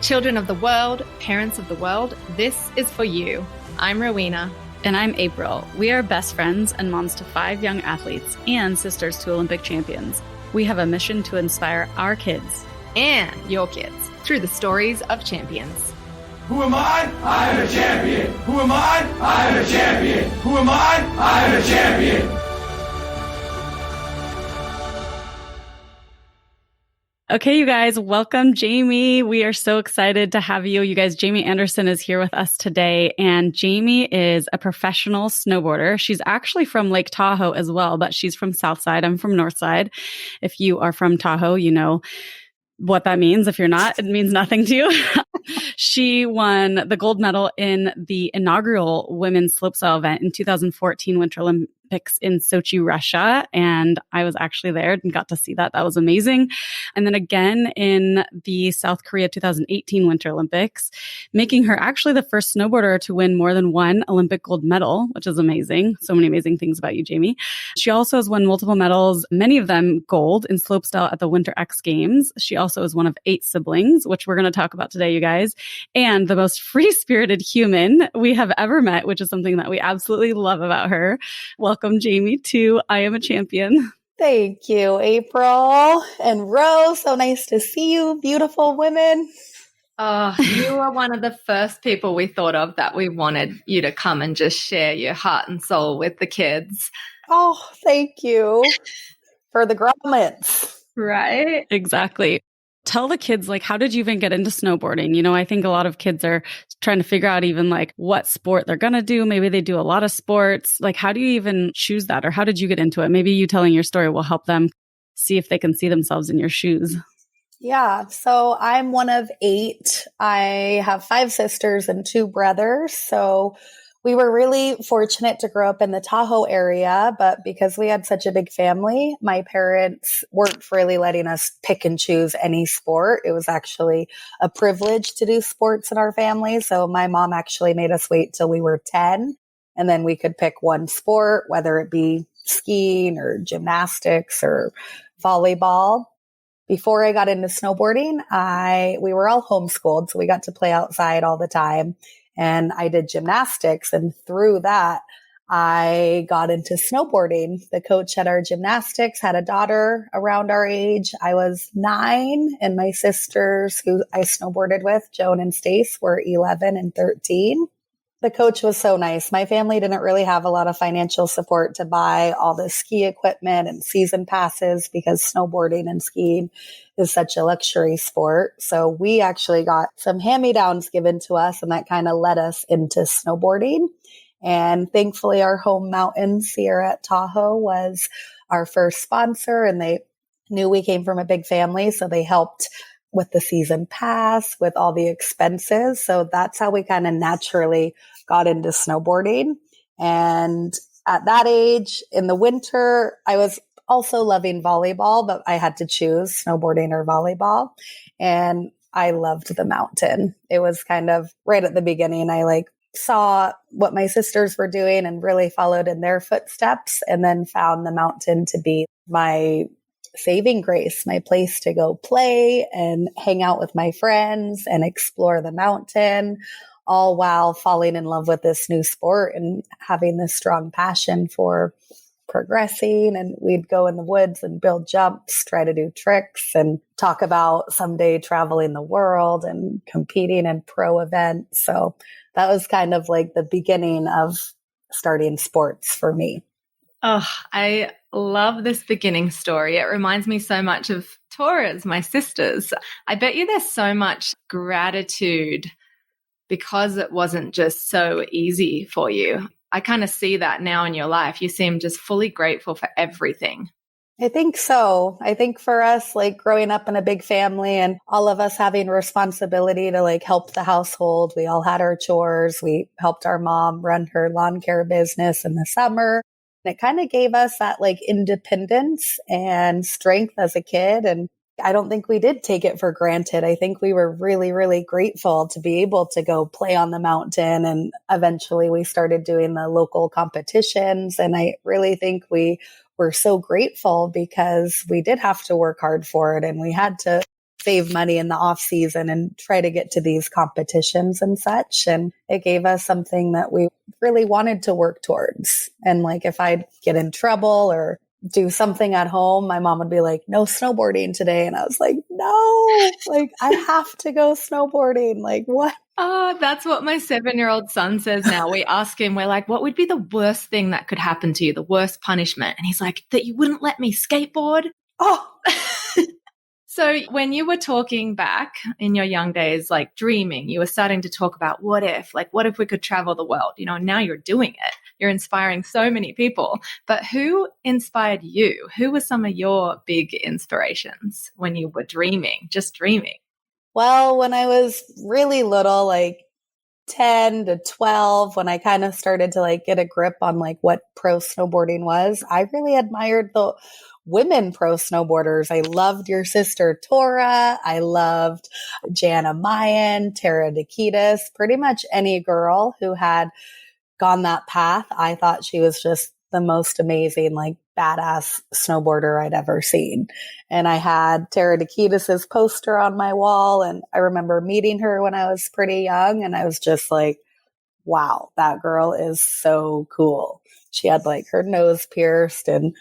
Children of the world, parents of the world, this is for you. I'm Rowena. And I'm April. We are best friends and moms to 5 young athletes and sisters to Olympic champions. We have a mission to inspire our kids and your kids through the stories of champions. Who am I? I am a champion. Who am I? I am a champion. Who am I? I am a champion. Okay, you guys, welcome Jamie. We are so excited to have you. You guys, Jamie Anderson is here with us today, and Jamie is a professional snowboarder. She's actually from Lake Tahoe as well, but she's from Southside. I'm from Northside. If you are from Tahoe, you know what that means. If you're not, it means nothing to you. She won the gold medal in the inaugural women's slopestyle event in 2014 Winter Olympics in Sochi, Russia. And I was actually there and got to see that. That was amazing. And then again in the South Korea 2018 Winter Olympics, making her actually the first snowboarder to win more than one Olympic gold medal, which is amazing. So many amazing things about you, Jamie. She also has won multiple medals, many of them gold in slopestyle at the Winter X Games. She also is one of 8 siblings, which we're going to talk about today, you guys, and the most free-spirited human we have ever met, which is something that we absolutely love about her. Welcome, Jamie, to I Am a Champion. Thank you, April and Rose. So nice to see you, beautiful women. Oh, you are one of the first people we thought of that we wanted you to come and just share your heart and soul with the kids. Oh, thank you for the grommets. Right? Exactly. Tell the kids, like, how did you even get into snowboarding? You know, I think a lot of kids are trying to figure out even like what sport they're going to do. Maybe they do a lot of sports. Like, how do you even choose that? Or how did you get into it? Maybe you telling your story will help them see if they can see themselves in your shoes. Yeah. So I'm one of 8. I have 5 sisters and 2 brothers. So we were really fortunate to grow up in the Tahoe area, but because we had such a big family, my parents weren't really letting us pick and choose any sport. It was actually a privilege to do sports in our family. So my mom actually made us wait till we were 10, and then we could pick one sport, whether it be skiing or gymnastics or volleyball. Before I got into snowboarding, we were all homeschooled, so we got to play outside all the time. And I did gymnastics, and through that, I got into snowboarding. The coach at our gymnastics had a daughter around our age. I was 9, and my sisters who I snowboarded with, Joan and Stace, were 11 and 13. The coach was so nice. My family didn't really have a lot of financial support to buy all the ski equipment and season passes because snowboarding and skiing is such a luxury sport. So we actually got some hand-me-downs given to us, and that kind of led us into snowboarding. And thankfully, our home mountain, Sierra at Tahoe, was our first sponsor, and they knew we came from a big family, so they helped with the season pass, with all the expenses. So that's how we kind of naturally got into snowboarding. And at that age, in the winter, I was also loving volleyball, but I had to choose snowboarding or volleyball. And I loved the mountain. It was kind of right at the beginning. I saw what my sisters were doing and really followed in their footsteps, and then found the mountain to be my saving grace, my place to go play and hang out with my friends and explore the mountain, all while falling in love with this new sport and having this strong passion for progressing. And we'd go in the woods and build jumps, try to do tricks, and talk about someday traveling the world and competing in pro events. So that was kind of like the beginning of starting sports for me. Oh, I love this beginning story. It reminds me so much of Taura's, my sisters. I bet you there's so much gratitude because it wasn't just so easy for you. I kind of see that now in your life. You seem just fully grateful for everything. I think so. I think for us, growing up in a big family and all of us having responsibility to help the household, we all had our chores. We helped our mom run her lawn care business in the summer. And it kind of gave us that independence and strength as a kid. And I don't think we did take it for granted. I think we were really, really grateful to be able to go play on the mountain. And eventually we started doing the local competitions. And I really think we were so grateful because we did have to work hard for it, and we had to save money in the off season and try to get to these competitions and such. And it gave us something that we really wanted to work towards. And like, if I'd get in trouble or do something at home, my mom would be like, no snowboarding today. And I was like, no, like I have to go snowboarding. Like what? Oh, that's what my 7-year-old son says now. We ask him, we're like, what would be the worst thing that could happen to you? The worst punishment? And he's like, that you wouldn't let me skateboard. Oh, so when you were talking back in your young days, like dreaming, you were starting to talk about what if we could travel the world, now you're doing it. You're inspiring so many people, but who inspired you? Who were some of your big inspirations when you were just dreaming? well, when I was really little, like 10 to 12, when I kind of started to like get a grip on like what pro snowboarding was, I really admired the women pro snowboarders. I loved your sister, Tora. I loved Jana Mayan, Tara Nikitas, pretty much any girl who had gone that path. I thought she was just the most amazing, like badass snowboarder I'd ever seen. And I had Tara Nikitas' poster on my wall. And I remember meeting her when I was pretty young. And I was just like, wow, that girl is so cool. She had like her nose pierced and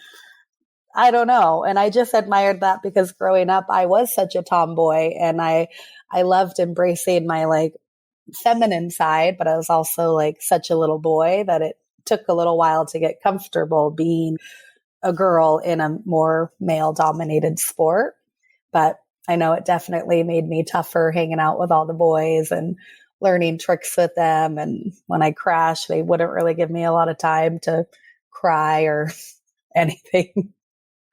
I don't know. And I just admired that because growing up, I was such a tomboy and I loved embracing my like feminine side, but I was also like such a little boy that it took a little while to get comfortable being a girl in a more male dominated sport. But I know it definitely made me tougher hanging out with all the boys and learning tricks with them. And when I crashed, they wouldn't really give me a lot of time to cry or anything.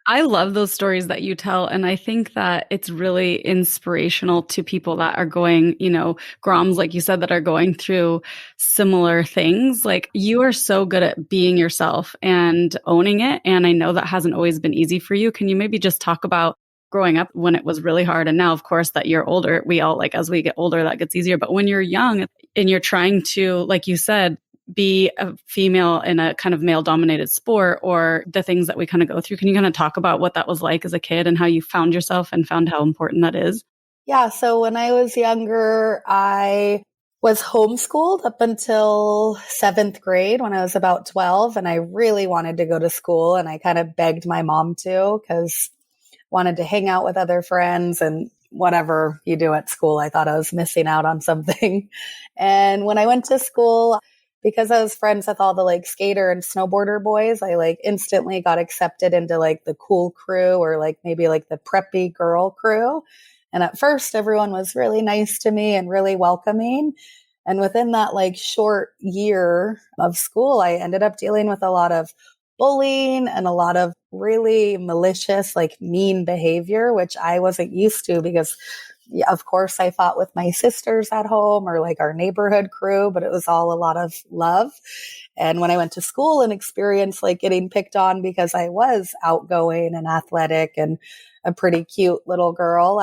I love those stories that you tell. And I think that it's really inspirational to people that are going, groms, like you said, that are going through similar things. Like you are so good at being yourself and owning it. And I know that hasn't always been easy for you. Can you maybe just talk about growing up when it was really hard? And now, of course, that you're older, we all like, as we get older, that gets easier. But when you're young and you're trying to, like you said, be a female in a kind of male dominated sport or the things that we kind of go through. Can you kind of talk about what that was like as a kid and how you found yourself and found how important that is? Yeah. So when I was younger, I was homeschooled up until 7th grade when I was about 12. And I really wanted to go to school. And I kind of begged my mom to because wanted to hang out with other friends and whatever you do at school. I thought I was missing out on something. And when I went to school, because I was friends with all the like skater and snowboarder boys, I like instantly got accepted into like the cool crew or like maybe like the preppy girl crew. And at first everyone was really nice to me and really welcoming. And within that like short year of school, I ended up dealing with a lot of bullying and a lot of really malicious, like mean behavior, which I wasn't used to because of course, I fought with my sisters at home or like our neighborhood crew, but it was all a lot of love. And when I went to school and experienced like getting picked on because I was outgoing and athletic and a pretty cute little girl,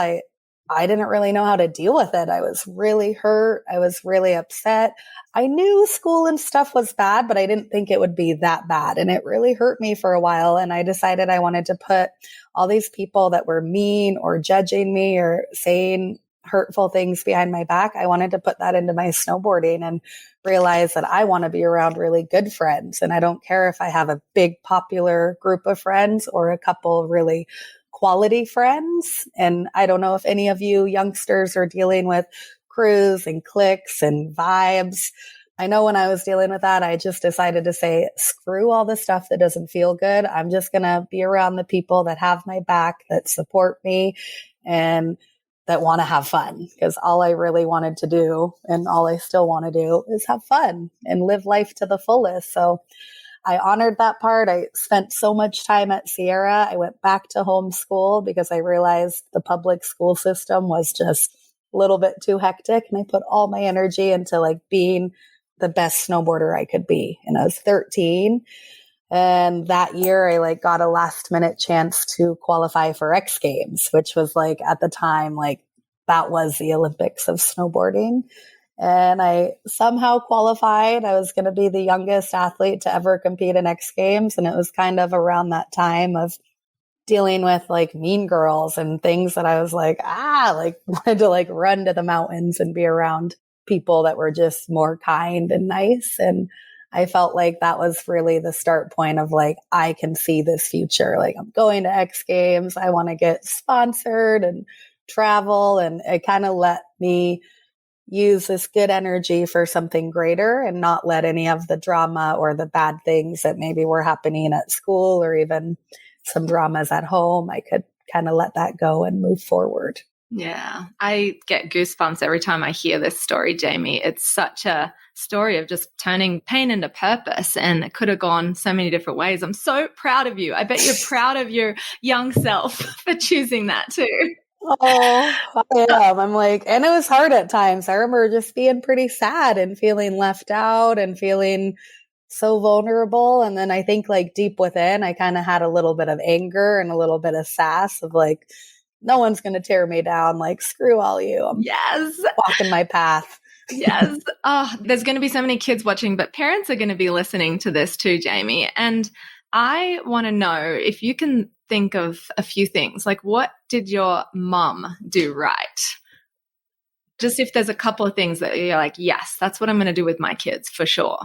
I didn't really know how to deal with it. I was really hurt. I was really upset. I knew school and stuff was bad, but I didn't think it would be that bad. And it really hurt me for a while. And I decided I wanted to put all these people that were mean or judging me or saying hurtful things behind my back, I wanted to put that into my snowboarding and realize that I want to be around really good friends. And I don't care if I have a big popular group of friends or a couple really quality friends. And I don't know if any of you youngsters are dealing with crews and cliques and vibes. I know when I was dealing with that, I just decided to say, screw all the stuff that doesn't feel good. I'm just going to be around the people that have my back, that support me, and that want to have fun. Because all I really wanted to do, and all I still want to do, is have fun and live life to the fullest. So I honored that part. I spent so much time at Sierra. I went back to homeschool because I realized the public school system was just a little bit too hectic. And I put all my energy into like being the best snowboarder I could be. And I was 13. And that year I like got a last minute chance to qualify for X Games, which was like at the time, like that was the Olympics of snowboarding. And I somehow qualified. I was going to be the youngest athlete to ever compete in X Games. And it was kind of around that time of dealing with like mean girls and things that I was like, like wanted to like run to the mountains and be around people that were just more kind and nice. And I felt like that was really the start point of like, I can see this future. Like I'm going to X Games. I want to get sponsored and travel. And it kind of let me use this good energy for something greater and not let any of the drama or the bad things that maybe were happening at school or even some dramas at home. I could kind of let that go and move forward. Yeah, I get goosebumps every time I hear this story, Jamie. It's such a story of just turning pain into purpose, and it could have gone so many different ways. I'm so proud of you. I bet you're proud of your young self for choosing that too. Oh, I am. I'm like, and it was hard at times. I remember just being pretty sad and feeling left out and feeling so vulnerable. And then I think like deep within, I kind of had a little bit of anger and a little bit of sass of like, no one's going to tear me down. Like, screw all you. I'm walking my path. Yes. Oh, there's going to be so many kids watching, but parents are going to be listening to this too, Jamie. And I want to know if you can think of a few things, like what did your mom do right? Just if there's a couple of things that you're like, yes, that's what I'm going to do with my kids for sure.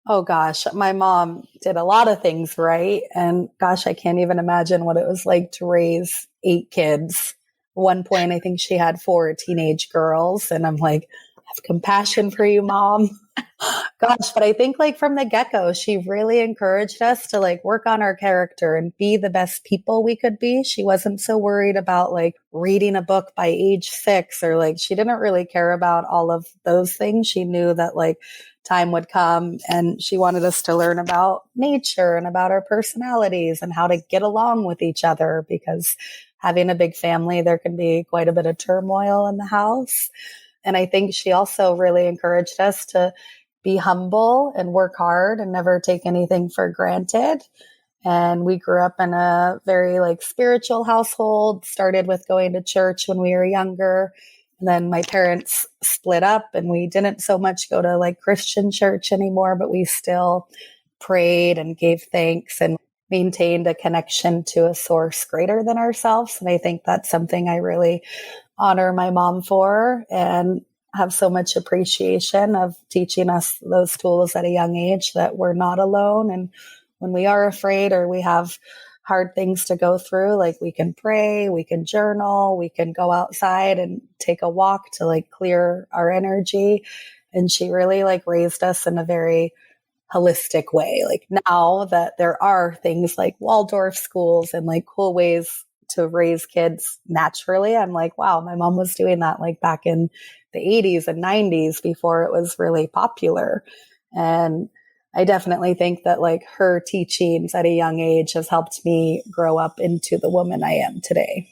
Oh gosh, my mom did a lot of things right. And gosh, I can't even imagine what it was like to raise 8 kids. At one point, I think she had 4 teenage girls. And I'm like, I have compassion for you, Mom. Gosh, but I think like from the get-go, she really encouraged us to like work on our character and be the best people we could be. She wasn't so worried about like reading a book by age 6 or like, she didn't really care about all of those things. She knew that like time would come and she wanted us to learn about nature and about our personalities and how to get along with each other, because having a big family, there can be quite a bit of turmoil in the house. And I think she also really encouraged us to be humble and work hard and never take anything for granted. And we grew up in a very like spiritual household, started with going to church when we were younger. And then my parents split up and we didn't so much go to like Christian church anymore, but we still prayed and gave thanks and maintained a connection to a source greater than ourselves. And I think that's something I really honor my mom for and have so much appreciation of teaching us those tools at a young age, that we're not alone. And when we are afraid or we have hard things to go through, like we can pray, we can journal, we can go outside and take a walk to like clear our energy. And she really like raised us in a very holistic way. Like now that there are things like Waldorf schools and like cool ways to raise kids naturally, I'm like, wow, my mom was doing that like back in the 80s and 90s before it was really popular. And I definitely think that like her teachings at a young age has helped me grow up into the woman I am today.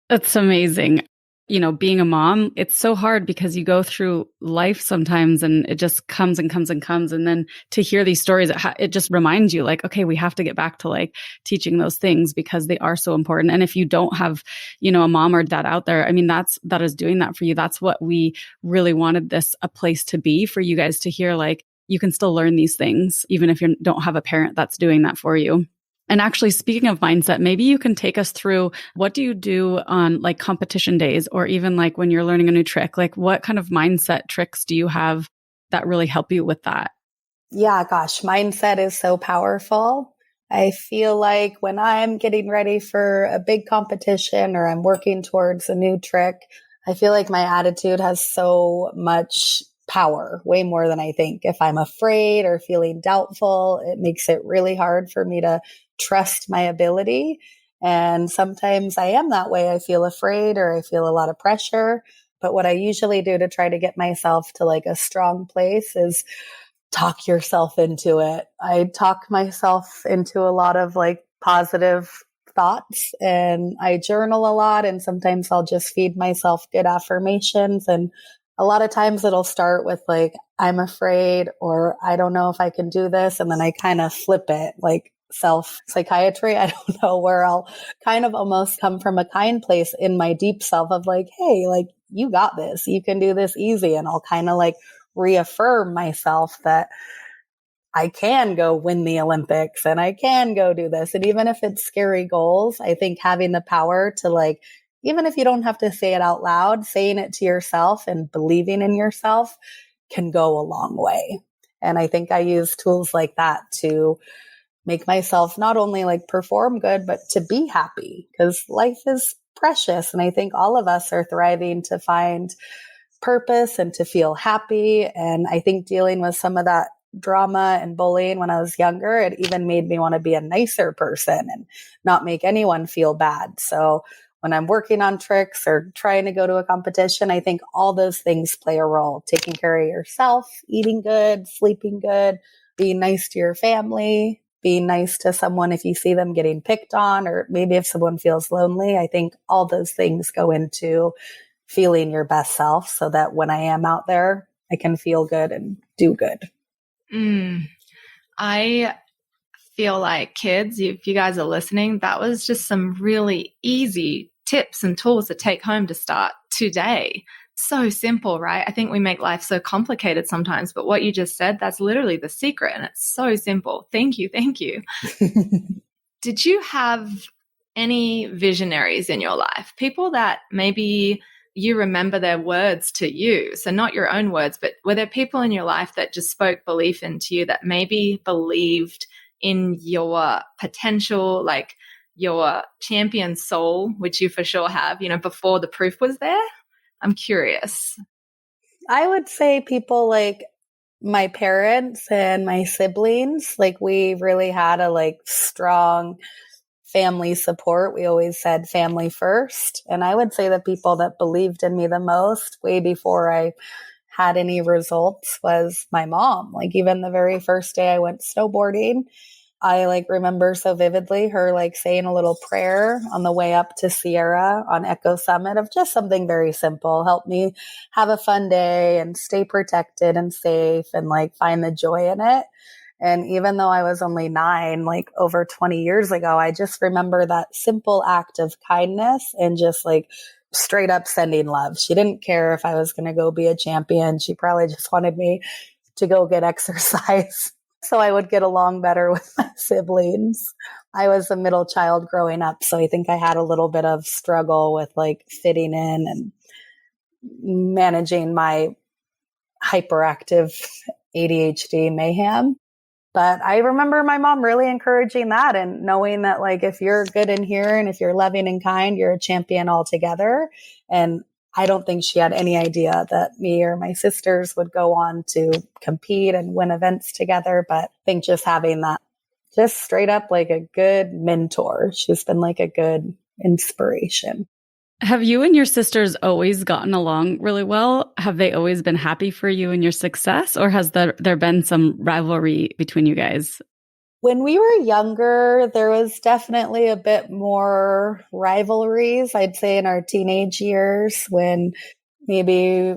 That's amazing. You know, being a mom, it's so hard because you go through life sometimes and it just comes and comes and comes. And then to hear these stories, it just reminds you like, okay, we have to get back to like teaching those things because they are so important. And if you don't have, you know, a mom or dad out there, I mean, that is doing that for you. That's what we really wanted this a place to be, for you guys to hear, like, you can still learn these things, even if you don't have a parent that's doing that for you. And actually, speaking of mindset, maybe you can take us through, what do you do on like competition days, or even like when you're learning a new trick? Like what kind of mindset tricks do you have that really help you with that? Yeah, gosh, mindset is so powerful. I feel like when I'm getting ready for a big competition or I'm working towards a new trick, I feel like my attitude has so much power, way more than I think. If I'm afraid or feeling doubtful, it makes it really hard for me to trust my ability. And sometimes I am that way. I feel afraid or I feel a lot of pressure. But what I usually do to try to get myself to like a strong place is talk yourself into it. I talk myself into a lot of like positive thoughts, and I journal a lot, and sometimes I'll just feed myself good affirmations. And a lot of times it'll start with like, I'm afraid, or I don't know if I can do this. And then I kind of flip it, like self-psychiatry. I don't know, where I'll kind of almost come from a kind place in my deep self of like, hey, like you got this, you can do this easy. And I'll kind of like reaffirm myself that I can go win the Olympics and I can go do this. And even if it's scary goals, I think having the power to like, even if you don't have to say it out loud, saying it to yourself and believing in yourself can go a long way. And I think I use tools like that to make myself not only like perform good, but to be happy, because life is precious. And I think all of us are thriving to find purpose and to feel happy. And I think dealing with some of that drama and bullying when I was younger, it even made me want to be a nicer person and not make anyone feel bad. So when I'm working on tricks or trying to go to a competition, I think all those things play a role. Taking care of yourself, eating good, sleeping good, being nice to your family, being nice to someone if you see them getting picked on, or maybe if someone feels lonely. I think all those things go into feeling your best self so that when I am out there, I can feel good and do good. I feel like kids, if you guys are listening, that was just some really easy tips and tools to take home to start today. So simple, right? I think we make life so complicated sometimes, but what you just said, that's literally the secret, and it's so simple. Thank you. Thank you. Did you have any visionaries in your life? People that maybe you remember their words to you, so not your own words, but were there people in your life that just spoke belief into you, that maybe believed in your potential, like your champion soul, which you for sure have, before the proof was there? I'm curious. I would say people like my parents and my siblings, like we really had a like strong family support. We always said family first. And I would say the people that believed in me the most way before I had any results was my mom. Like even the very first day I went snowboarding, I like remember so vividly her like saying a little prayer on the way up to Sierra on Echo Summit of just something very simple. Help me have a fun day and stay protected and safe and like find the joy in it. And even though I was only 9, like over 20 years ago, I just remember that simple act of kindness and just like straight up sending love. She didn't care if I was going to go be a champion. She probably just wanted me to go get exercise so I would get along better with my siblings. I was a middle child growing up, so I think I had a little bit of struggle with like fitting in and managing my hyperactive ADHD mayhem. But I remember my mom really encouraging that and knowing that like if you're good in here and if you're loving and kind, you're a champion altogether. And I don't think she had any idea that me or my sisters would go on to compete and win events together. But I think just having that, just straight up like a good mentor, she's been like a good inspiration. Have you and your sisters always gotten along really well? Have they always been happy for you and your success? Or has there been some rivalry between you guys? When we were younger, there was definitely a bit more rivalries, I'd say in our teenage years when maybe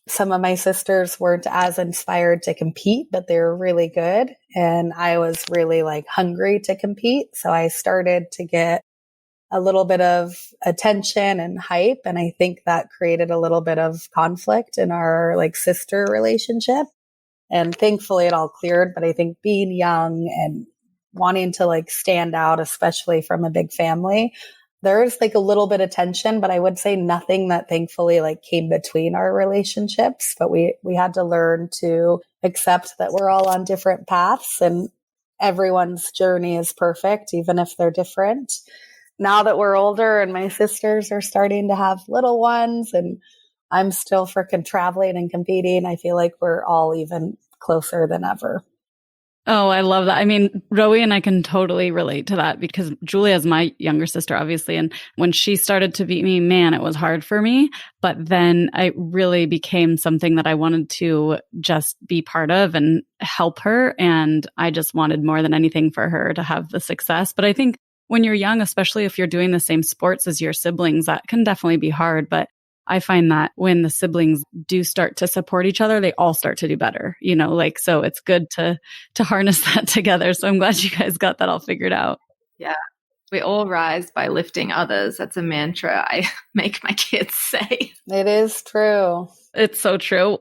some of my sisters weren't as inspired to compete, but they were really good. And I was really like hungry to compete. So I started to get a little bit of attention and hype. And I think that created a little bit of conflict in our like sister relationship. And thankfully it all cleared. But I think being young and wanting to like stand out, especially from a big family, there's like a little bit of tension, but I would say nothing that thankfully like came between our relationships. But we had to learn to accept that we're all on different paths and everyone's journey is perfect, even if they're different. Now that we're older and my sisters are starting to have little ones and I'm still freaking traveling and competing, I feel like we're all even closer than ever. Oh, I love that. I mean, Rowie and I can totally relate to that because Julia is my younger sister, obviously. And when she started to beat me, man, it was hard for me. But then it really became something that I wanted to just be part of and help her. And I just wanted more than anything for her to have the success. But I think when you're young, especially if you're doing the same sports as your siblings, that can definitely be hard. But I find that when the siblings do start to support each other, they all start to do better, so it's good to harness that together. So I'm glad you guys got that all figured out. Yeah. We all rise by lifting others. That's a mantra I make my kids say. It is true. It's so true.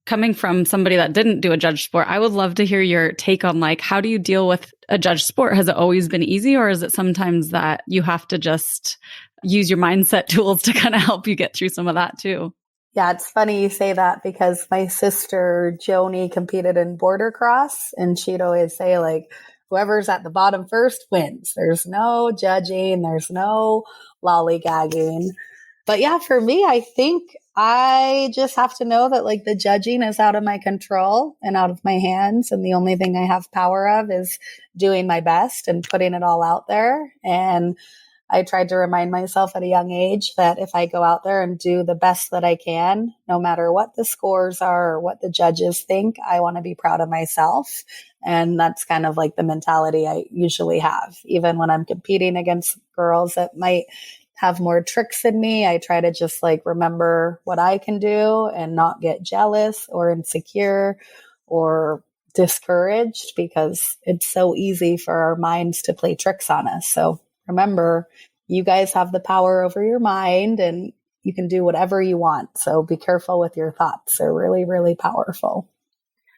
coming from somebody that didn't do a judge sport, I would love to hear your take on like, how do you deal with a judge sport? Has it always been easy, or is it sometimes that you have to just use your mindset tools to kind of help you get through some of that too? Yeah, it's funny you say that because my sister Joni competed in border cross, and she'd always say like, whoever's at the bottom first wins. There's no judging. There's no lollygagging. But yeah, for me, I think I just have to know that like the judging is out of my control and out of my hands. And the only thing I have power of is doing my best and putting it all out there. And I tried to remind myself at a young age that if I go out there and do the best that I can, no matter what the scores are or what the judges think, I want to be proud of myself. And that's kind of like the mentality I usually have. Even when I'm competing against girls that might have more tricks than me, I try to just like remember what I can do and not get jealous or insecure or discouraged, because it's so easy for our minds to play tricks on us. So remember, you guys have the power over your mind and you can do whatever you want. So be careful with your thoughts. They're really, really powerful.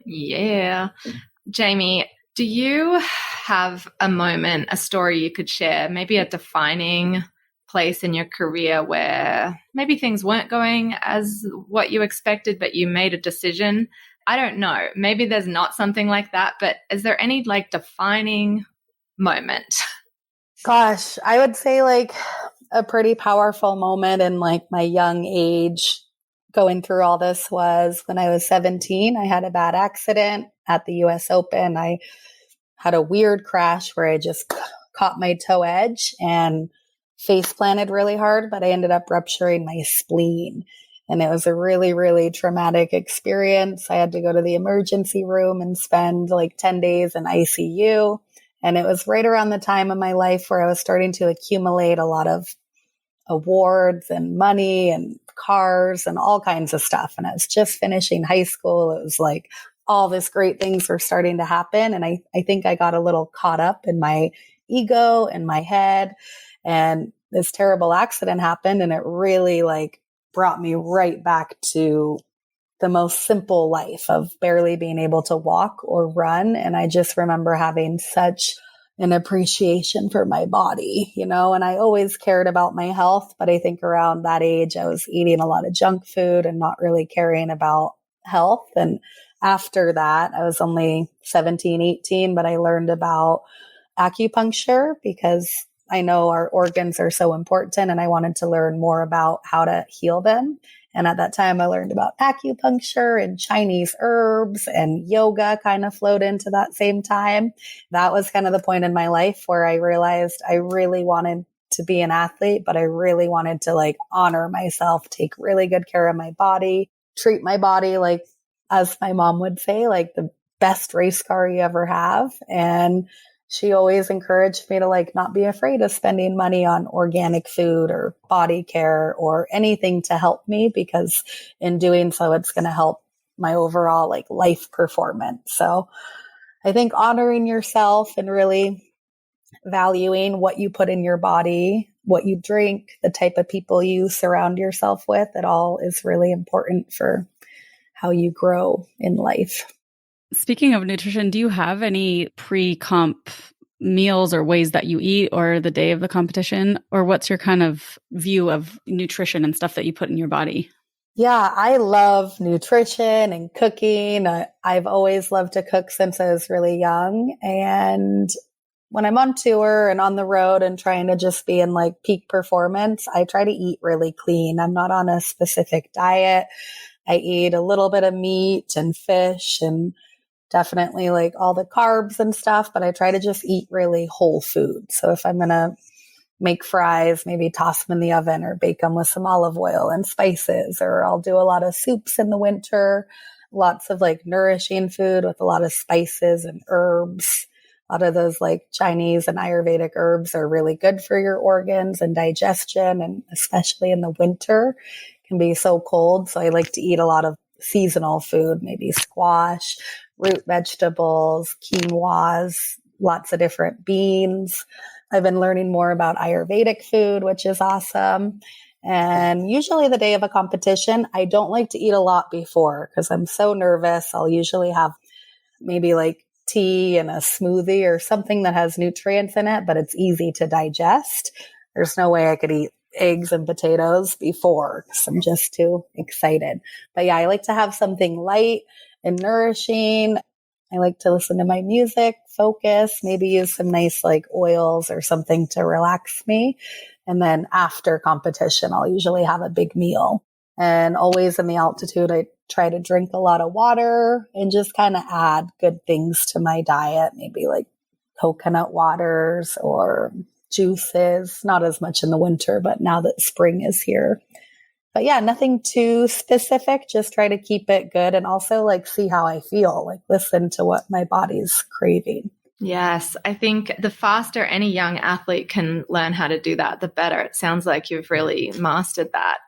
Yeah. Jamie, do you have a moment, a story you could share, maybe a defining place in your career where maybe things weren't going as what you expected, but you made a decision? I don't know. Maybe there's not something like that, but is there any like defining moment? Gosh, I would say like a pretty powerful moment in like my young age going through all this was when I was 17. I had a bad accident at the US Open. I had a weird crash where I just caught my toe edge and face planted really hard, but I ended up rupturing my spleen. And it was a really, really traumatic experience. I had to go to the emergency room and spend like 10 days in ICU. And it was right around the time of my life where I was starting to accumulate a lot of awards and money and cars and all kinds of stuff. And I was just finishing high school. It was like all this great things were starting to happen. And I think I got a little caught up in my ego and my head. And this terrible accident happened, and it really like brought me right back to the most simple life of barely being able to walk or run. And I just remember having such an appreciation for my body, you know, and I always cared about my health. But I think around that age, I was eating a lot of junk food and not really caring about health. And after that, I was only 17, 18, but I learned about acupuncture because I know our organs are so important, and I wanted to learn more about how to heal them. And at that time, I learned about acupuncture and Chinese herbs, and yoga kind of flowed into that same time. That was kind of the point in my life where I realized I really wanted to be an athlete, but I really wanted to like honor myself, take really good care of my body, treat my body like, as my mom would say, like the best race car you ever have. And she always encouraged me to like not be afraid of spending money on organic food or body care or anything to help me, because in doing so, it's going to help my overall like life performance. So I think honoring yourself and really valuing what you put in your body, what you drink, the type of people you surround yourself with, it all is really important for how you grow in life. Speaking of nutrition, do you have any pre-comp meals or ways that you eat, or the day of the competition? Or what's your kind of view of nutrition and stuff that you put in your body? Yeah, I love nutrition and cooking. I've always loved to cook since I was really young. And when I'm on tour and on the road and trying to just be in like peak performance, I try to eat really clean. I'm not on a specific diet. I eat a little bit of meat and fish and definitely like all the carbs and stuff, but I try to just eat really whole food. So if I'm going to make fries, maybe toss them in the oven or bake them with some olive oil and spices, or I'll do a lot of soups in the winter, lots of like nourishing food with a lot of spices and herbs. A lot of those like Chinese and Ayurvedic herbs are really good for your organs and digestion, and especially in the winter it can be so cold. So I like to eat a lot of seasonal food, maybe squash, root vegetables, quinoas, lots of different beans. I've been learning more about Ayurvedic food, which is awesome. And usually the day of a competition, I don't like to eat a lot before because I'm so nervous. I'll usually have maybe like tea and a smoothie or something that has nutrients in it, but it's easy to digest. There's no way I could eat eggs and potatoes before because I'm just too excited. But yeah, I like to have something light and nourishing. I like to listen to my music, focus, maybe use some nice like oils or something to relax me. And then after competition, I'll usually have a big meal. And always in the altitude, I try to drink a lot of water and just kind of add good things to my diet, maybe like coconut waters or juices, not as much in the winter, but now that spring is here. But yeah, nothing too specific, just try to keep it good and also like see how I feel, like listen to what my body's craving. Yes, I think the faster any young athlete can learn how to do that, the better. It sounds like you've really mastered that.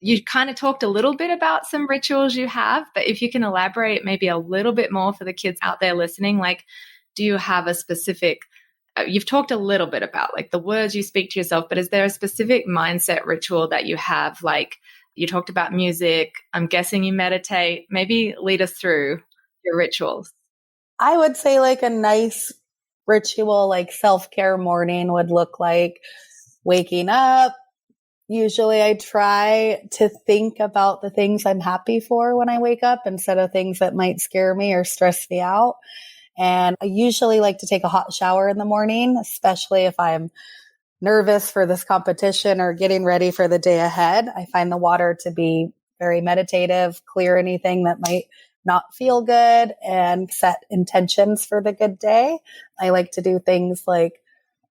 You kind of talked a little bit about some rituals you have, but if you can elaborate maybe a little bit more for the kids out there listening, like, do you have a specific, you've talked a little bit about like the words you speak to yourself, but is there a specific mindset ritual that you have? Like you talked about music, I'm guessing you meditate, maybe lead us through your rituals. I would say like a nice ritual, like self-care morning would look like waking up. Usually I try to think about the things I'm happy for when I wake up instead of things that might scare me or stress me out. And I usually like to take a hot shower in the morning, especially if I'm nervous for this competition or getting ready for the day ahead. I find the water to be very meditative, clear anything that might not feel good and set intentions for the good day. I like to do things like,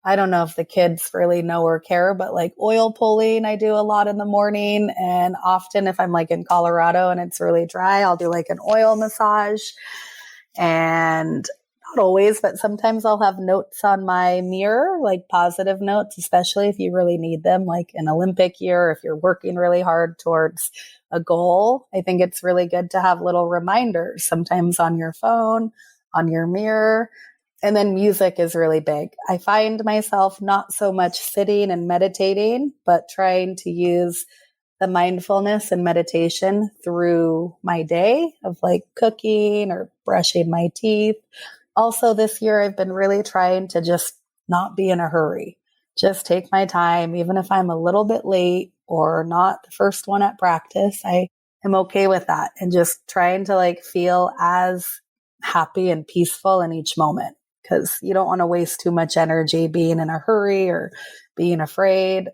I don't know if the kids really know or care, but like oil pulling, I do a lot in the morning. And often if I'm like in Colorado and it's really dry, I'll do like an oil massage. And not always, but sometimes I'll have notes on my mirror, like positive notes, especially if you really need them, like an Olympic year, if you're working really hard towards a goal. I think it's really good to have little reminders, sometimes on your phone, on your mirror. And then music is really big. I find myself not so much sitting and meditating, but trying to use the mindfulness and meditation through my day of like cooking or brushing my teeth. Also this year, I've been really trying to just not be in a hurry, just take my time, even if I'm a little bit late or not the first one at practice. I am okay with that and just trying to like feel as happy and peaceful in each moment. Because you don't want to waste too much energy being in a hurry or being afraid.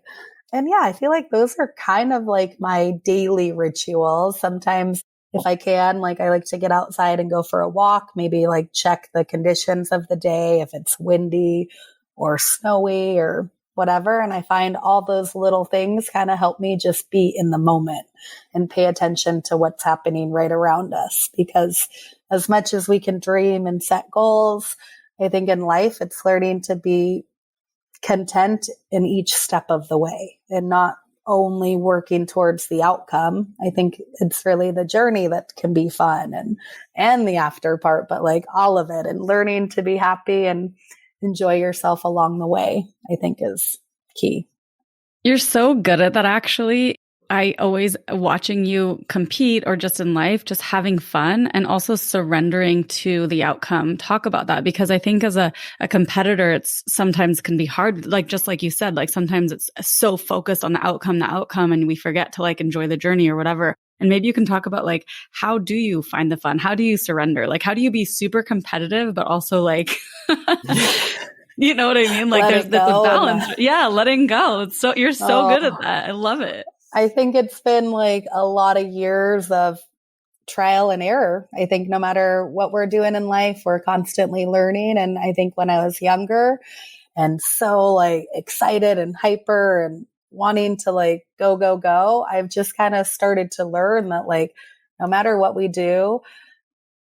And yeah, I feel like those are kind of like my daily rituals. Sometimes if I can, like I like to get outside and go for a walk, maybe like check the conditions of the day, if it's windy or snowy or whatever. And I find all those little things kind of help me just be in the moment and pay attention to what's happening right around us. Because as much as we can dream and set goals, I think in life, it's learning to be content in each step of the way and not only working towards the outcome. I think it's really the journey that can be fun and the after part, but like all of it and learning to be happy and enjoy yourself along the way, I think is key. You're so good at that, actually. I always watching you compete or just in life, just having fun and also surrendering to the outcome. Talk about that, because I think as a competitor, it's sometimes can be hard. Like, just like you said, like sometimes it's so focused on the outcome and we forget to like enjoy the journey or whatever. And maybe you can talk about like, how do you find the fun? How do you surrender? Like, how do you be super competitive, but also like, you know what I mean? Like there's a balance. Yeah. Letting go. You're so good at that. I love it. I think it's been like a lot of years of trial and error. I think no matter what we're doing in life, we're constantly learning. And I think when I was younger and so like excited and hyper and wanting to like go, I've just kind of started to learn that like, no matter what we do,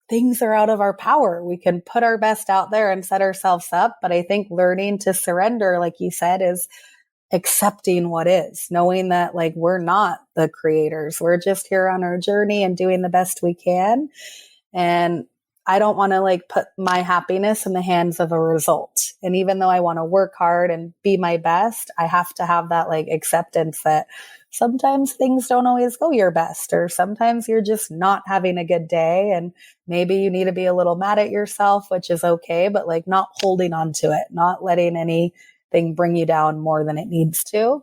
things are out of our power. We can put our best out there and set ourselves up. But I think learning to surrender, like you said, is accepting what is, knowing that like we're not the creators. We're just here on our journey and doing the best we can. And I don't want to like put my happiness in the hands of a result. And even though I want to work hard and be my best, I have to have that like acceptance that sometimes things don't always go your best, or sometimes you're just not having a good day. And maybe you need to be a little mad at yourself, which is okay, but like not holding on to it, not letting anything bring you down more than it needs to,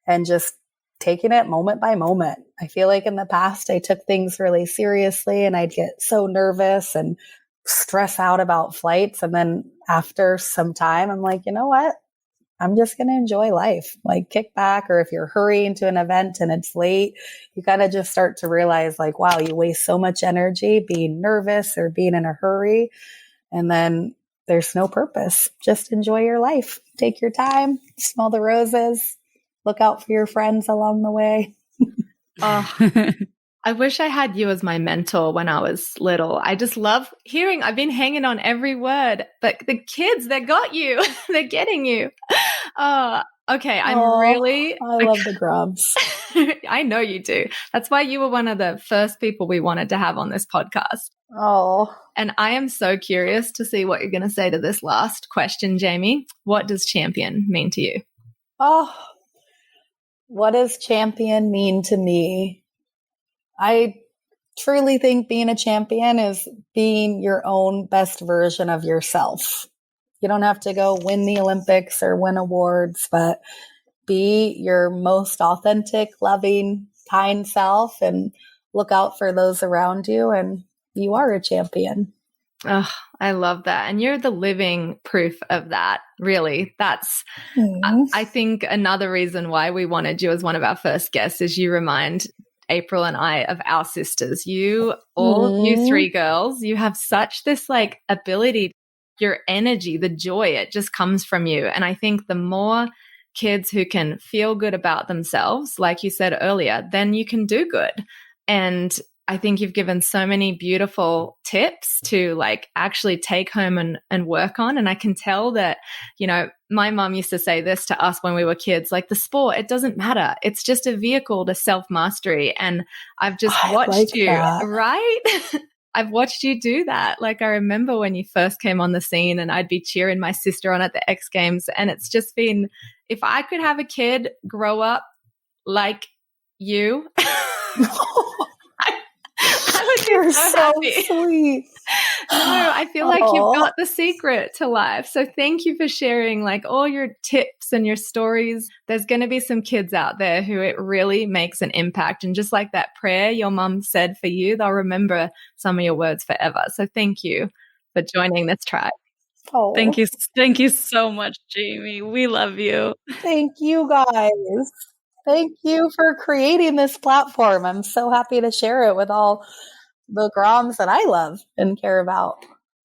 and just taking it moment by moment. I feel like in the past, I took things really seriously and I'd get so nervous and stress out about flights. And then after some time, I'm like, you know what? I'm just going to enjoy life. Like kick back, or if you're hurrying to an event and it's late, you kind of just start to realize like, wow, you waste so much energy being nervous or being in a hurry. And then there's no purpose. Just enjoy your life. Take your time, smell the roses, look out for your friends along the way. Oh, I wish I had you as my mentor when I was little. I just love hearing, I've been hanging on every word, but the kids, they got you. They're getting you. Oh, okay. I love the grubs. I know you do. That's why you were one of the first people we wanted to have on this podcast. Oh. And I am so curious to see what you're going to say to this last question, Jamie. What does champion mean to you? Oh, what does champion mean to me? I truly think being a champion is being your own best version of yourself. You don't have to go win the Olympics or win awards, but be your most authentic, loving, kind self and look out for those around you. And you are a champion. Oh, I love that. And you're the living proof of that, really. That's, I think, another reason why we wanted you as one of our first guests is you remind April and I of our sisters. You three girls, you have such this like ability, your energy, the joy, it just comes from you. And I think the more kids who can feel good about themselves, like you said earlier, then you can do good. And I think you've given so many beautiful tips to like actually take home and work on. And I can tell that, you know, my mom used to say this to us when we were kids, like the sport, it doesn't matter. It's just a vehicle to self-mastery. And I've just watched you, right? I've watched you do that. Like I remember when you first came on the scene and I'd be cheering my sister on at the X Games. And it's just been, if I could have a kid grow up like you, You're so sweet. No, I feel like you've got the secret to life. So thank you for sharing like all your tips and your stories. There's going to be some kids out there who it really makes an impact. And just like that prayer your mom said for you, they'll remember some of your words forever. So thank you for joining this tribe. Oh. Thank you. Thank you so much, Jamie. We love you. Thank you guys. Thank you for creating this platform. I'm so happy to share it with all the groms that I love and care about.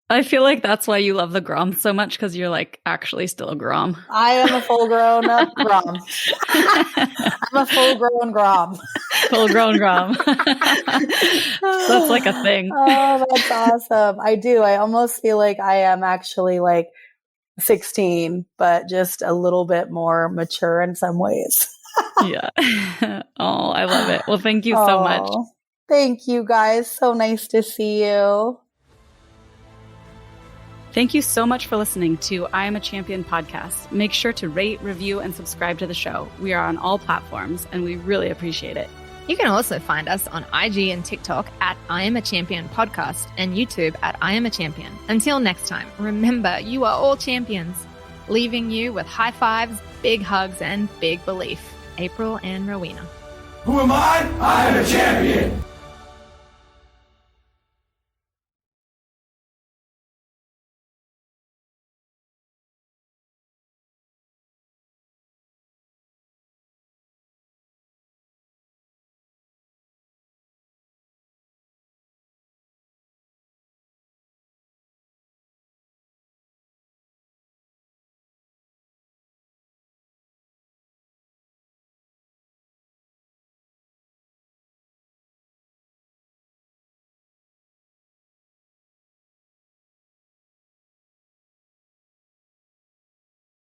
I feel like that's why you love the grom so much, because you're like actually still a grom. I am a full grown up grom. I'm a full grown grom. Full grown grom. That's like a thing. Oh, that's awesome. I do. I almost feel like I am actually like 16, but just a little bit more mature in some ways. Yeah. Oh, I love it. Well, thank you so much. Thank you guys. So nice to see you. Thank you so much for listening to I Am a Champion podcast. Make sure to rate, review, and subscribe to the show. We are on all platforms and we really appreciate it. You can also find us on IG and TikTok at I Am a Champion Podcast and YouTube at I Am a Champion. Until next time, remember you are all champions, leaving you with high fives, big hugs, and big belief. April and Rowena. Who am I? I am a champion.